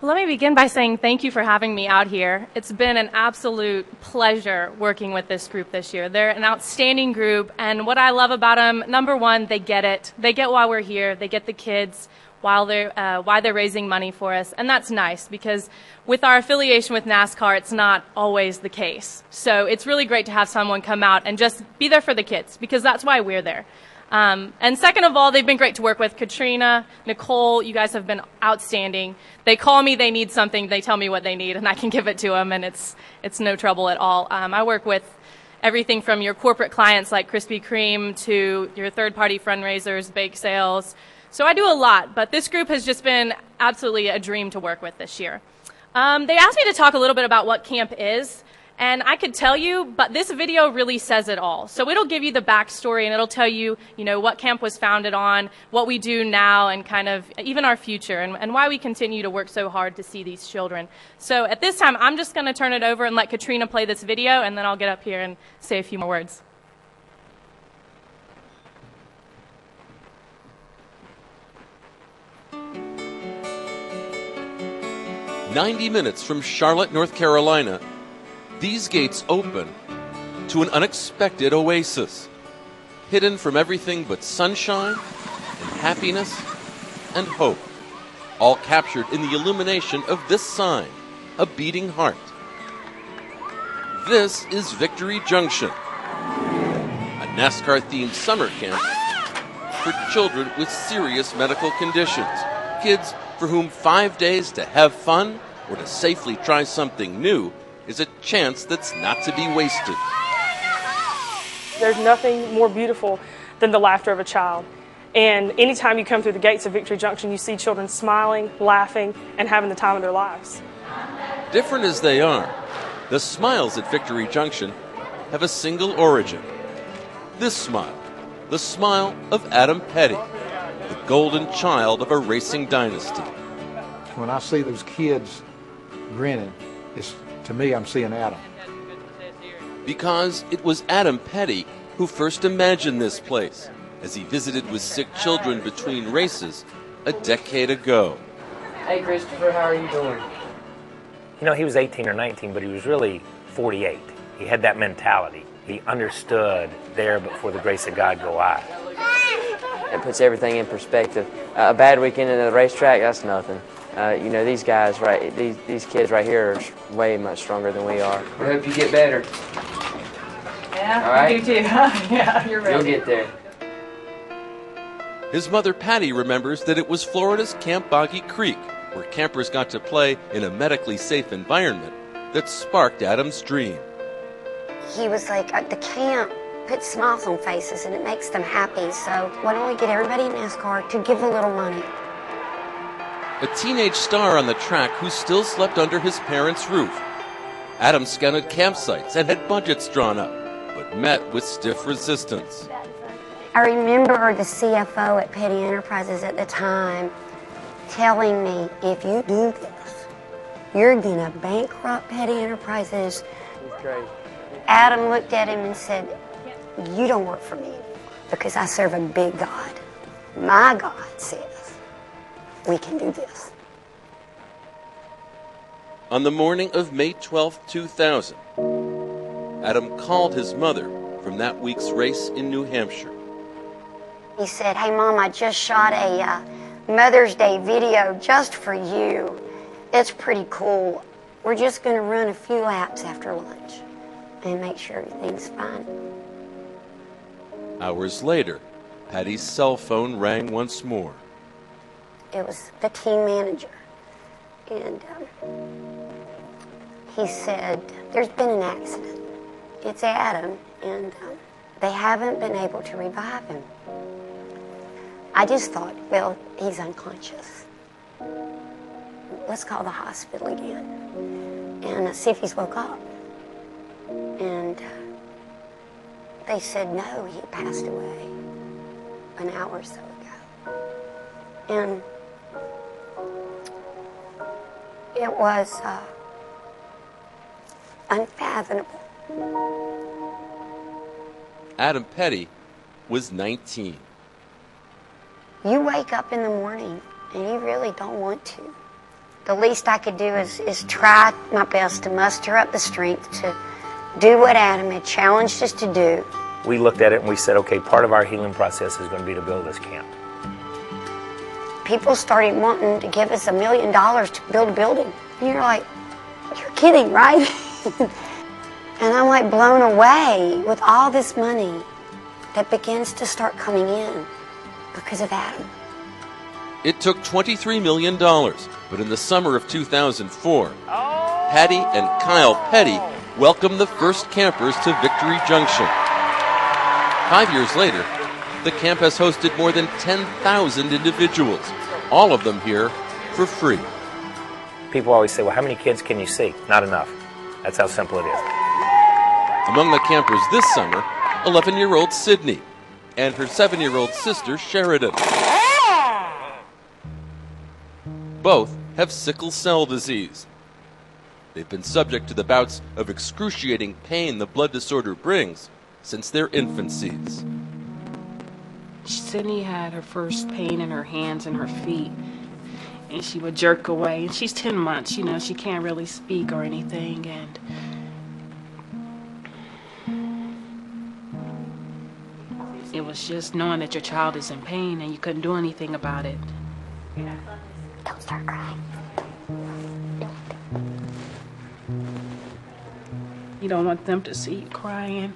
Let me begin by saying thank you for having me out here. It's been an absolute pleasure working with this group this year. They're an outstanding group, and what I love about them, number one, they get it. They get why we're here. They get the kids why they're raising money for us, and that's nice because with our affiliation with NASCAR, it's not always the case. So it's really great to have someone come out and just be there for the kids because that's why we're there. And second of all, they've been great to work with. Katrina, Nicole, you guys have been outstanding. They call me, they need something, they tell me what they need, and I can give it to them, and it's no trouble at all. I work with everything from your corporate clients like Krispy Kreme to your third-party fundraisers, bake sales. So I do a lot, but this group has just been absolutely a dream to work with this year. They asked me to talk a little bit about what camp is. And I could tell you, but this video really says it all. So it'll give you the backstory, and it'll tell you, what camp was founded on, what we do now, and kind of even our future, and why we continue to work so hard to see these children. So at this time, I'm just going to turn it over and let Katrina play this video, and then I'll get up here and say a few more words. "90 minutes from Charlotte, North Carolina, these gates open to an unexpected oasis, hidden from everything but sunshine and happiness and hope, all captured in the illumination of this sign, a beating heart. This is Victory Junction, a NASCAR-themed summer camp for children with serious medical conditions, kids for whom 5 days to have fun or to safely try something new is a chance that's not to be wasted. There's nothing more beautiful than the laughter of a child. And anytime you come through the gates of Victory Junction, you see children smiling, laughing, and having the time of their lives. Different as they are, the smiles at Victory Junction have a single origin. This smile, the smile of Adam Petty, the golden child of a racing dynasty. When I see those kids grinning, to me, I'm seeing Adam. Because it was Adam Petty who first imagined this place as he visited with sick children between races a decade ago. Hey, Christopher, how are you doing? He was 18 or 19, but he was really 48. He had that mentality. He understood there, but for the grace of God go I. It puts everything in perspective. A bad weekend at the racetrack, that's nothing. These guys, these kids right here are way much stronger than we are. I hope you get better. Yeah, all right? You do too. Yeah, you're ready. You'll get there. His mother Patty remembers that it was Florida's Camp Boggy Creek, where campers got to play in a medically safe environment, that sparked Adam's dream. He was like, the camp puts smiles on faces and it makes them happy, so why don't we get everybody in NASCAR to give a little money? A teenage star on the track who still slept under his parents' roof. Adam scouted campsites and had budgets drawn up, but met with stiff resistance. I remember the CFO at Petty Enterprises at the time telling me, if you do this, you're going to bankrupt Petty Enterprises. He's crazy. Adam looked at him and said, you don't work for me because I serve a big God. My God says we can do this. On the morning of May 12, 2000, Adam called his mother from that week's race in New Hampshire. He said, hey, Mom, I just shot a Mother's Day video just for you. It's pretty cool. We're just going to run a few laps after lunch and make sure everything's fine. Hours later, Patty's cell phone rang once more. It was the team manager, and he said, there's been an accident. It's Adam, and they haven't been able to revive him. I just thought, well, he's unconscious. Let's call the hospital again and see if he's woke up. And they said, no, he passed away an hour or so ago. And it was unfathomable. Adam Petty was 19. You wake up in the morning and you really don't want to. The least I could do is try my best to muster up the strength to do what Adam had challenged us to do. We looked at it and we said, okay, part of our healing process is going to be to build this camp. People started wanting to give us $1 million to build a building. And you're like, you're kidding, right? And I'm like blown away with all this money that begins to start coming in because of Adam. It took $23 million, but in the summer of 2004, Patty and Kyle Petty welcomed the first campers to Victory Junction. 5 years later, the camp has hosted more than 10,000 individuals, all of them here for free. People always say, well, how many kids can you see? Not enough. That's how simple it is. Among the campers this summer, 11-year-old Sydney and her 7-year-old sister Sheridan. Both have sickle cell disease. They've been subject to the bouts of excruciating pain the blood disorder brings since their infancies. Sydney had her first pain in her hands and her feet, and she would jerk away. And she's 10 months, you know, she can't really speak or anything, and it was just knowing that your child is in pain and you couldn't do anything about it. Don't start crying. You don't want them to see you crying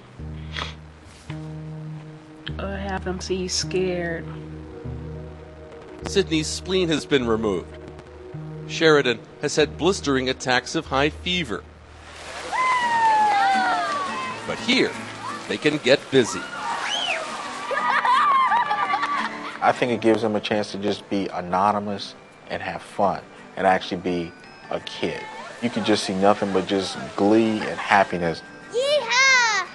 or have them see you scared. Sydney's spleen has been removed. Sheridan has had blistering attacks of high fever. But here, they can get busy. I think it gives them a chance to just be anonymous and have fun and actually be a kid. You can just see nothing but just glee and happiness. Yeehaw!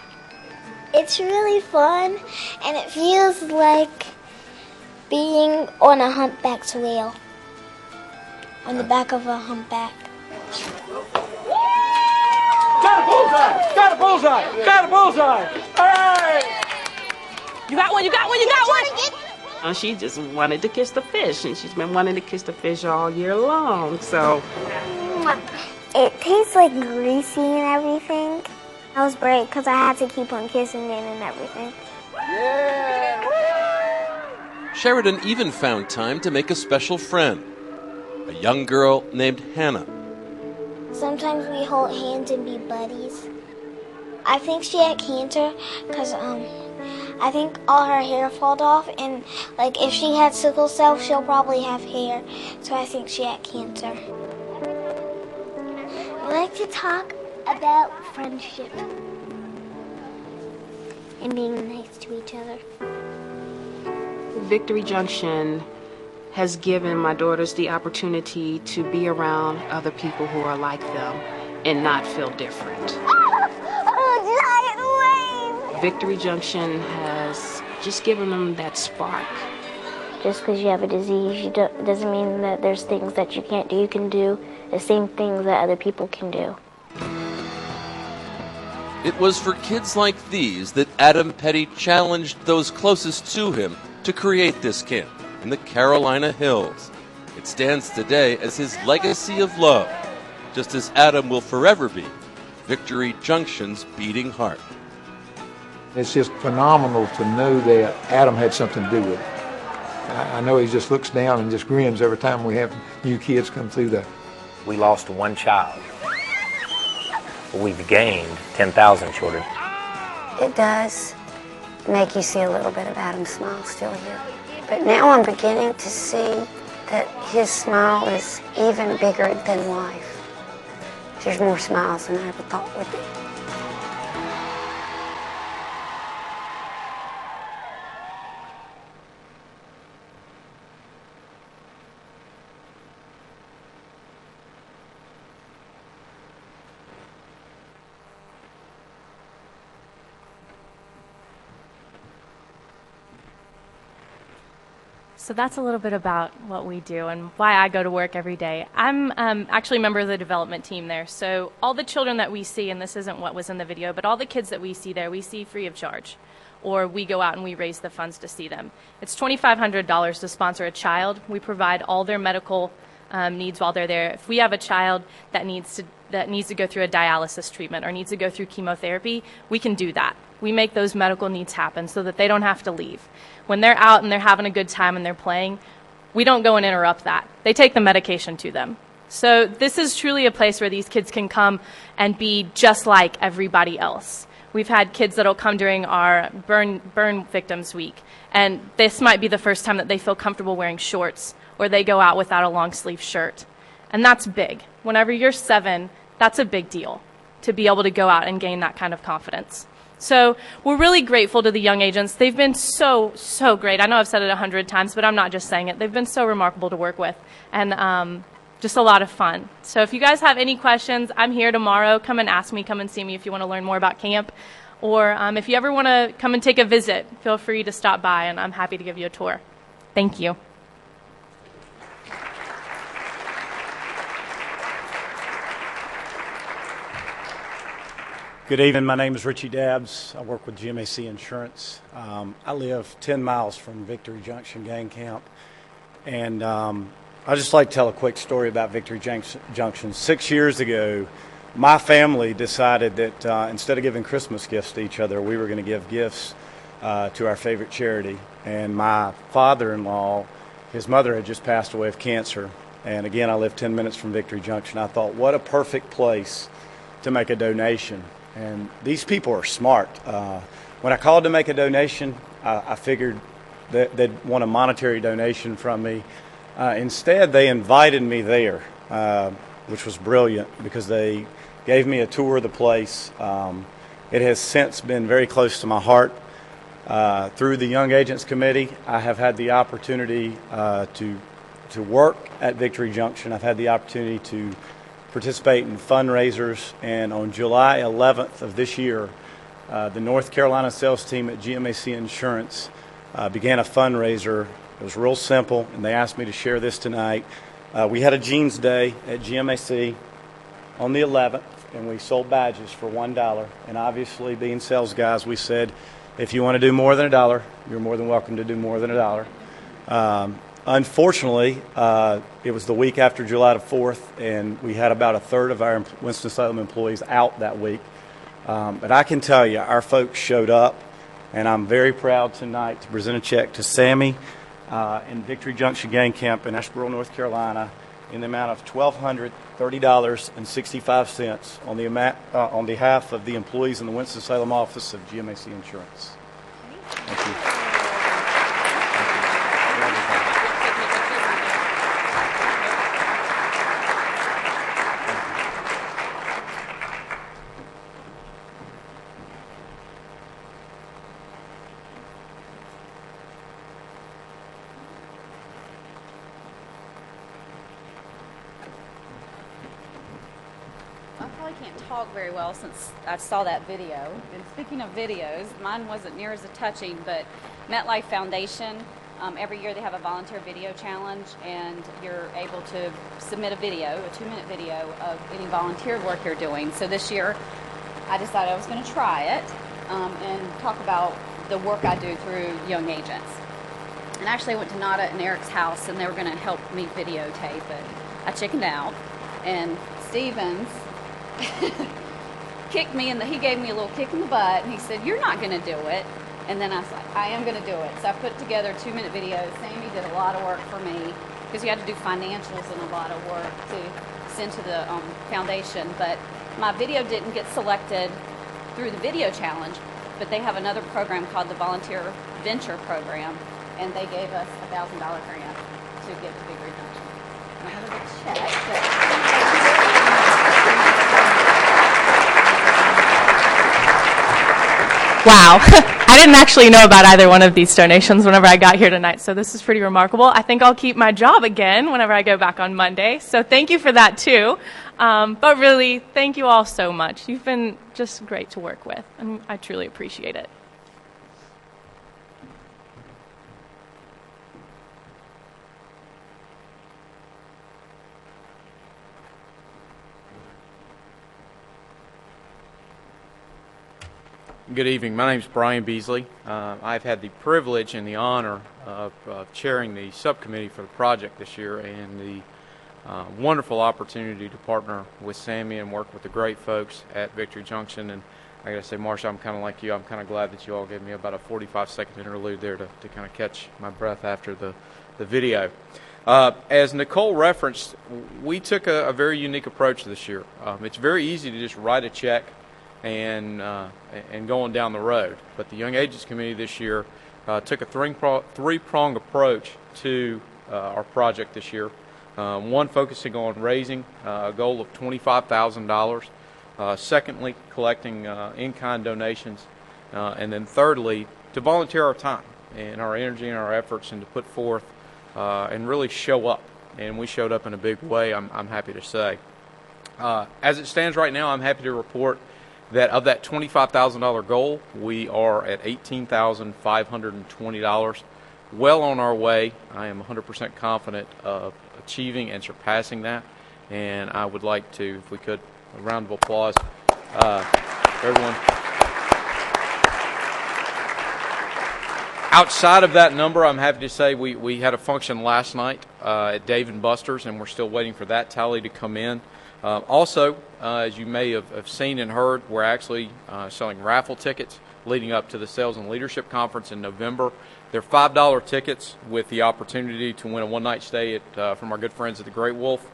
It's really fun, and it feels like being on a humpback's wheel. On the back of a humpback. Got a bullseye! Got a bullseye! Got a bullseye! All right! You got one, you got one, you got one! She just wanted to kiss the fish, and she's been wanting to kiss the fish all year long, so. It tastes like greasy and everything. I was brave because I had to keep on kissing it and everything. Yeah! Sheridan even found time to make a special friend, a young girl named Hannah. Sometimes we hold hands and be buddies. I think she had cancer because I think all her hair fall off, and like if she had sickle cell, she'll probably have hair. So I think she had cancer. We like to talk about friendship and being nice to each other. Victory Junction has given my daughters the opportunity to be around other people who are like them and not feel different. Victory Junction has just given them that spark. Just because you have a disease doesn't mean that there's things that you can't do. You can do the same things that other people can do. It was for kids like these that Adam Petty challenged those closest to him to create this camp in the Carolina Hills. It stands today as his legacy of love, just as Adam will forever be Victory Junction's beating heart. It's just phenomenal to know that Adam had something to do with it. I know he just looks down and just grins every time we have new kids come through there. We lost one child. We've gained 10,000 children. It does make you see a little bit of Adam's smile still here. But now I'm beginning to see that his smile is even bigger than life. There's more smiles than I ever thought would be. So that's a little bit about what we do and why I go to work every day. I'm actually a member of the development team there. So all the children that we see, and this isn't what was in the video, but all the kids that we see there, we see free of charge. Or we go out and we raise the funds to see them. It's $2,500 to sponsor a child. We provide all their medical needs while they're there. If we have a child that needs to go through a dialysis treatment or needs to go through chemotherapy, we can do that. We make those medical needs happen so that they don't have to leave. When they're out and they're having a good time and they're playing, we don't go and interrupt that. They take the medication to them. So this is truly a place where these kids can come and be just like everybody else. We've had kids that'll come during our burn victims week, and this might be the first time that they feel comfortable wearing shorts or they go out without a long sleeve shirt. And that's big. Whenever you're 7, that's a big deal to be able to go out and gain that kind of confidence. So we're really grateful to the young agents. They've been so great. I know I've said it 100 times, but I'm not just saying it. They've been so remarkable to work with, and just a lot of fun. So if you guys have any questions, I'm here tomorrow. Come and ask me. Come and see me if you want to learn more about camp. Or if you ever want to come and take a visit, feel free to stop by, and I'm happy to give you a tour. Thank you. Good evening. My name is Richie Dabbs. I work with GMAC Insurance. I live 10 miles from Victory Junction gang camp. And I'd just like to tell a quick story about Victory Junction. 6 years ago, my family decided that instead of giving Christmas gifts to each other, we were going to give gifts to our favorite charity. And my father-in-law, his mother had just passed away of cancer. And again, I live 10 minutes from Victory Junction. I thought, what a perfect place to make a donation. And these people are smart. When I called to make a donation, I figured that they'd want a monetary donation from me. Instead, they invited me there, which was brilliant because they gave me a tour of the place. It has since been very close to my heart. Through the Young Agents Committee, I have had the opportunity to work at Victory Junction. I've had the opportunity to participate in fundraisers, and on July 11th of this year, the North Carolina sales team at GMAC Insurance began a fundraiser. It was real simple, and they asked me to share this tonight. We had a jeans day at GMAC on the 11th, and we sold badges for $1. And obviously, being sales guys, we said, if you want to do more than $1, you're more than welcome to do more than $1. Unfortunately, it was the week after July the 4th, and we had about a third of our Winston-Salem employees out that week. But I can tell you, our folks showed up, and I'm very proud tonight to present a check to Sammy in Victory Junction Gang Camp in Asheboro, North Carolina, in the amount of $1,230.65 on behalf of the employees in the Winston-Salem office of GMAC Insurance. Thank you. Very well since I saw that video. And speaking of videos, mine wasn't near as touching, but MetLife Foundation, every year they have a volunteer video challenge, and you're able to submit a video, a 2-minute video of any volunteer work you're doing. So this year I decided I was going to try it and talk about the work I do through Young Agents. And actually I went to Nada and Eric's house, and they were going to help me videotape it. I chickened out, and Stevens kicked me he gave me a little kick in the butt, and he said, "You're not going to do it." And then I was like, "I am going to do it." So I put together 2-minute videos. Sammy did a lot of work for me because you had to do financials and a lot of work to send to the foundation. But my video didn't get selected through the video challenge, but they have another program called the Volunteer Venture Program, and they gave us a $1,000 grant to give to Victory Junction. And I have a big check. Wow. I didn't actually know about either one of these donations whenever I got here tonight, so this is pretty remarkable. I think I'll keep my job again whenever I go back on Monday, so thank you for that too. But really, thank you all so much. You've been just great to work with, and I truly appreciate it. Good evening. My name is Brian Beasley. I've had the privilege and the honor of chairing the subcommittee for the project this year, and the wonderful opportunity to partner with Sammy and work with the great folks at Victory Junction. And I got to say, Marsha, I'm kind of like you. I'm kind of glad that you all gave me about a 45-second interlude there to kind of catch my breath after the video. As Nicole referenced, we took a very unique approach this year. It's very easy to just write a check and go on down the road. But the Young Agents Committee this year took a three-pronged approach to our project this year. One, focusing on raising a goal of $25,000. Secondly, collecting in-kind donations. And then thirdly, to volunteer our time and our energy and our efforts and to put forth and really show up. And we showed up in a big way, I'm happy to say. As it stands right now, I'm happy to report that of that $25,000 goal, we are at $18,520. Well on our way. I am 100% confident of achieving and surpassing that. And I would like to, if we could, a round of applause for everyone. Outside of that number, I'm happy to say we had a function last night at Dave & Buster's, and we're still waiting for that tally to come in. Also, as you may have seen and heard, we're actually selling raffle tickets leading up to the Sales and Leadership Conference in November. They're $5 tickets with the opportunity to win a one-night stay from our good friends at the Great Wolf,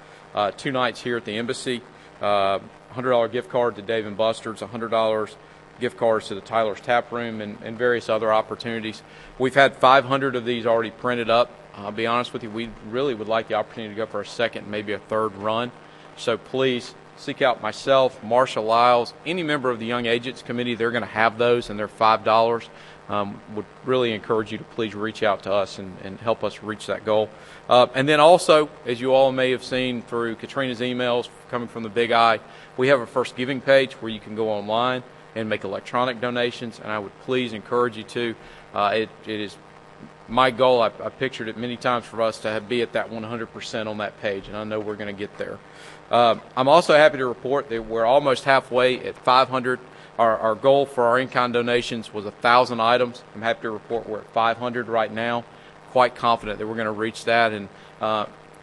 2 nights here at the Embassy, $100 gift card to Dave & Buster's, $100 gift cards to the Tyler's Tap Room, and various other opportunities. We've had 500 of these already printed up. I'll be honest with you, we really would like the opportunity to go for a second, maybe a third run. So please seek out myself, Marsha Lyles, any member of the Young Agents Committee. They're going to have those, and they're $5. Would really encourage you to please reach out to us and help us reach that goal. And then also, as you all may have seen through Katrina's emails coming from the Big I, we have a First Giving page where you can go online and make electronic donations, and I would please encourage you to. It is my goal. I pictured it many times for us to be at that 100% on that page, and I know we're going to get there. I'm also happy to report that we're almost halfway at 500. Our goal for our in-kind donations was 1,000 items. I'm happy to report we're at 500 right now. Quite confident that we're going to reach that. And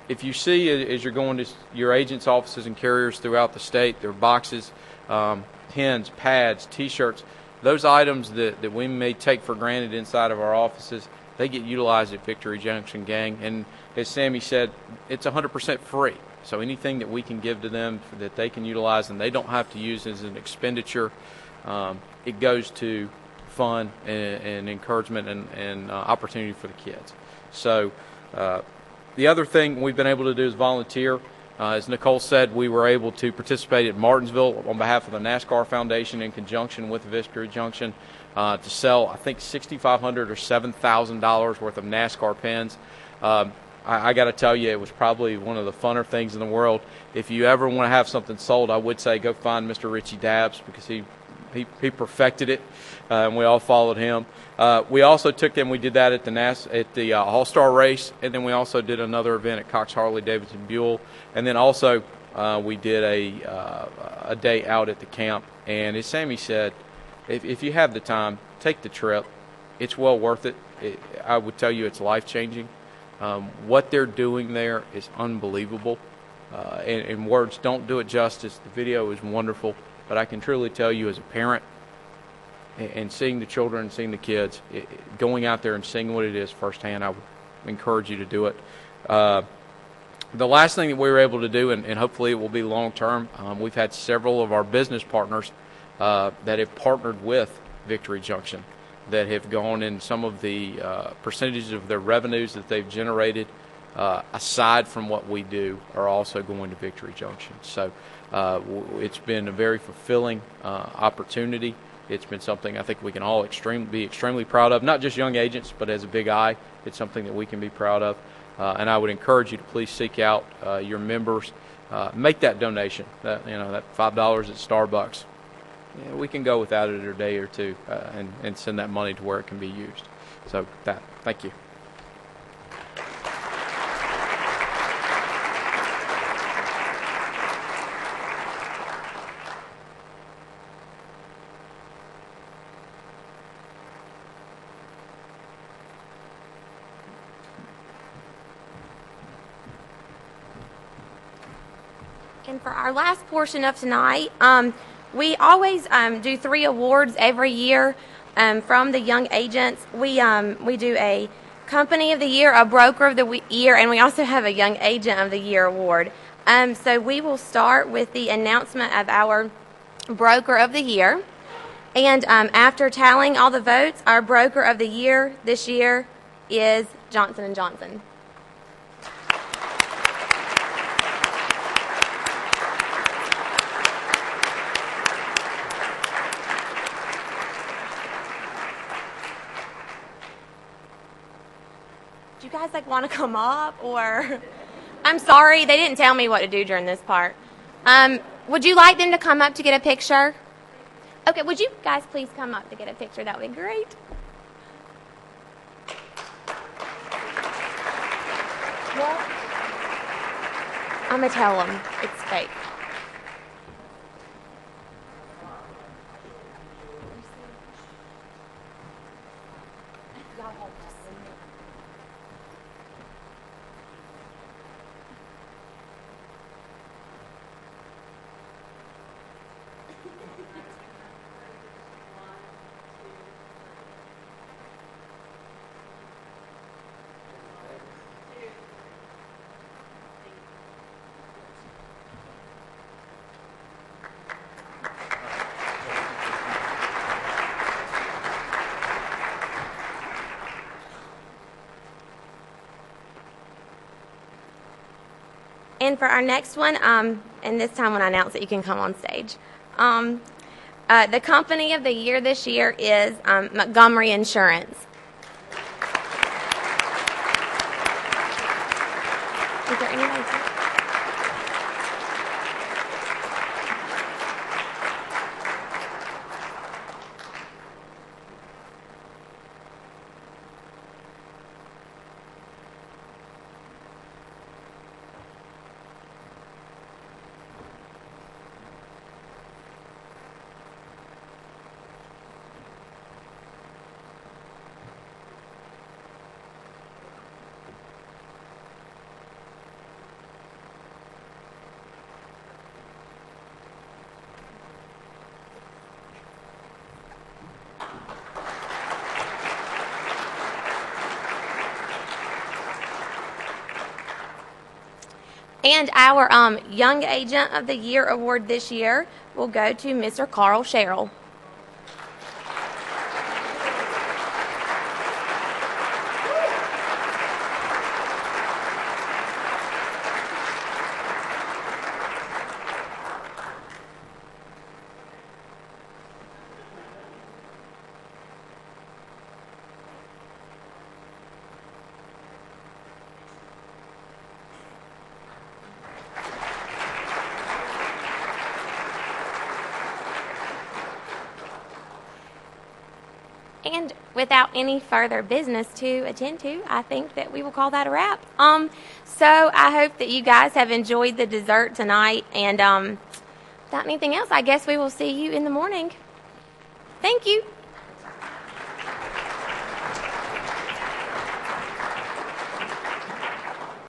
if you see, as you're going to your agents' offices and carriers throughout the state, there are boxes, pens, pads, T-shirts. Those items that we may take for granted inside of our offices, they get utilized at Victory Junction Gang. And as Sammy said, it's 100% free. So anything that we can give to them that they can utilize and they don't have to use as an expenditure, it goes to fun and encouragement and opportunity for the kids. So the other thing we've been able to do is volunteer. As Nicole said, we were able to participate at Martinsville on behalf of the NASCAR Foundation in conjunction with Victory Junction to sell, I think, $6,500 or $7,000 worth of NASCAR pins. I got to tell you, it was probably one of the funner things in the world. If you ever want to have something sold, I would say go find Mr. Richie Dabbs, because he perfected it, and we all followed him. We also took them. We did that at the All-Star race, and then we also did another event at Cox Harley Davidson Buell, and then also we did a day out at the camp. And as Sammy said, if you have the time, take the trip. It's well worth it. I would tell you it's life-changing. What they're doing there is unbelievable, and words don't do it justice. The video is wonderful, but I can truly tell you as a parent and seeing the children and seeing the kids, going out there and seeing what it is firsthand, I would encourage you to do it. The last thing that we were able to do, and hopefully it will be long-term, we've had several of our business partners that have partnered with Victory Junction, that have gone in some of the percentages of their revenues that they've generated, aside from what we do, are also going to Victory Junction. So it's been a very fulfilling opportunity. It's been something I think we can all be extremely proud of, not just young agents, but as a Big I, it's something that we can be proud of. And I would encourage you to please seek out your members, make that donation. That $5 at Starbucks. Yeah, we can go without it a day or two and send that money to where it can be used. So thank you. And for our last portion of tonight, we always do 3 awards every year from the young agents. We do a Company of the Year, a Broker of the Year, and we also have a Young Agent of the Year award. So we will start with the announcement of our Broker of the Year. And after tallying all the votes, our Broker of the Year this year is Johnson & Johnson. Do you guys want to come up, or? I'm sorry, they didn't tell me what to do during this part. Would you like them to come up to get a picture? Okay, would you guys please come up to get a picture? That would be great. Well, I'm going to tell them it's fake. And for our next one, and this time when I announce it, you can come on stage. The Company of the Year this year is Montgomery Insurance. Is there anybody? And our Young Agent of the Year award this year will go to Mr. Carl Sherrill. And without any further business to attend to, I think that we will call that a wrap. So I hope that you guys have enjoyed the dessert tonight. And without anything else, I guess we will see you in the morning. Thank you.